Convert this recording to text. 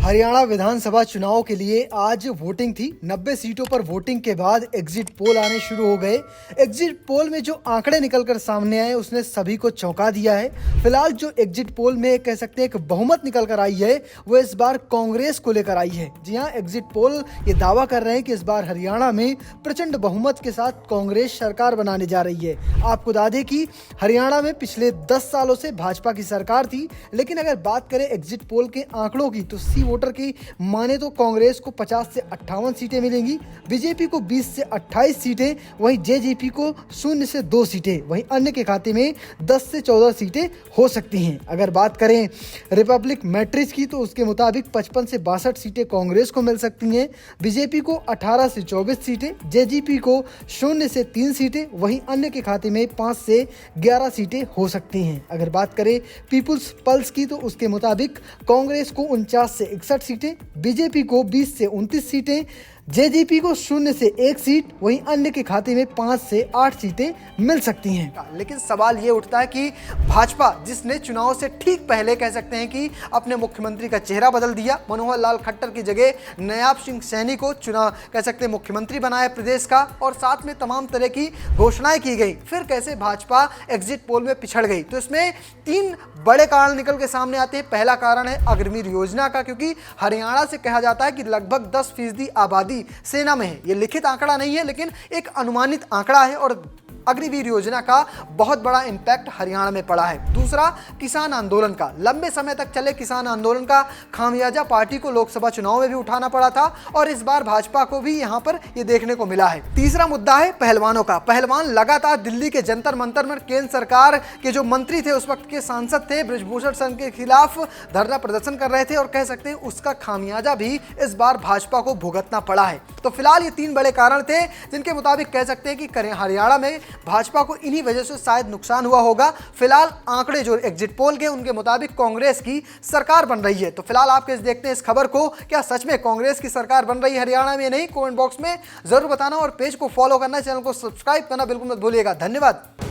हरियाणा विधानसभा चुनाव के लिए आज वोटिंग थी। 90 सीटों पर वोटिंग के बाद एग्जिट पोल आने शुरू हो गए। एग्जिट पोल में जो आंकड़े निकलकर सामने आए उसने सभी को चौंका दिया है। फिलहाल जो एग्जिट पोल में कह सकते हैं एक बहुमत निकलकर आई है वो इस बार कांग्रेस को लेकर आई है। जी हाँ, एग्जिट पोल ये दावा कर रहे हैं कि इस बार हरियाणा में प्रचंड बहुमत के साथ कांग्रेस सरकार बनाने जा रही है। आपको बता दें कि हरियाणा में पिछले 10 सालों से भाजपा की सरकार थी, लेकिन अगर बात करें एग्जिट पोल के आंकड़ों की तो सी वोटर की माने तो कांग्रेस को 50 से 58 सीटें मिलेंगी, बीजेपी को 20 से 28 सीटें, वहीं जेजेपी को 0 से 2 सीटें, वहीं अन्य के खाते में 10 से 14 सीटें हो सकती हैं। अगर बात करें रिपब्लिक मैट्रिक्स की तो उसके मुताबिक 55 से 62 सीटें कांग्रेस को मिल सकती हैं, बीजेपी को 18 से 24 सीटें, जेजेपी को 0 से 3 सीटें, वहीं अन्य के खाते में 5 से 11 सीटें हो सकती हैं। अगर बात करें पीपुल्स पल्स की तो उसके मुताबिक कांग्रेस को 49 से 61 सीटें, बीजेपी को 20 से 29 सीटें, जेजेपी को 0 से 1 सीट, वहीं अन्य के खाते में 5 से 8 सीटें मिल सकती हैं। लेकिन सवाल ये उठता है कि भाजपा जिसने चुनाव से ठीक पहले कह सकते हैं कि अपने मुख्यमंत्री का चेहरा बदल दिया, मनोहर लाल खट्टर की जगह नायब सिंह सैनी को चुनाव कह सकते हैं मुख्यमंत्री बनाया प्रदेश का, और साथ में तमाम तरह की घोषणाएं की गई, फिर कैसे भाजपा एग्जिट पोल में पिछड़ गई। तो इसमें 3 बड़े कारण निकल के सामने आते हैं। पहला कारण है अग्निवीर योजना का, क्योंकि हरियाणा से कहा जाता है कि लगभग 10% आबादी सेना में है। यह लिखित आंकड़ा नहीं है लेकिन एक अनुमानित आंकड़ा है, और अग्निवीर योजना का बहुत बड़ा इंपैक्ट हरियाणा में पड़ा है। दूसरा, किसान आंदोलन का, लंबे समय तक चले किसान आंदोलन का खामियाजा पार्टी को लोकसभा चुनाव में भी उठाना पड़ा था, और इस बार भाजपा को भी यहां पर यह देखने को मिला है। तीसरा मुद्दा है पहलवानों का। पहलवान लगातार दिल्ली के जंतर मंतर में केंद्र सरकार के जो मंत्री थे, उस वक्त के सांसद थे, बृजभूषण सिंह के खिलाफ धरना प्रदर्शन कर रहे थे, और कह सकते हैं उसका खामियाजा भी इस बार भाजपा को भुगतना पड़ा है। तो फिलहाल ये 3 बड़े कारण थे जिनके मुताबिक कह सकते हैं कि हरियाणा में भाजपा को इन्हीं वजह से शायद नुकसान हुआ होगा। फिलहाल आंकड़े जो एग्जिट पोल के उनके मुताबिक कांग्रेस की सरकार बन रही है। तो फिलहाल आप कैसे देखते हैं इस खबर को? क्या सच में कांग्रेस की सरकार बन रही है हरियाणा में? नहीं, कमेंट बॉक्स में जरूर बताना, और पेज को फॉलो करना, चैनल को सब्सक्राइब करना बिल्कुल मत भूलिएगा। धन्यवाद।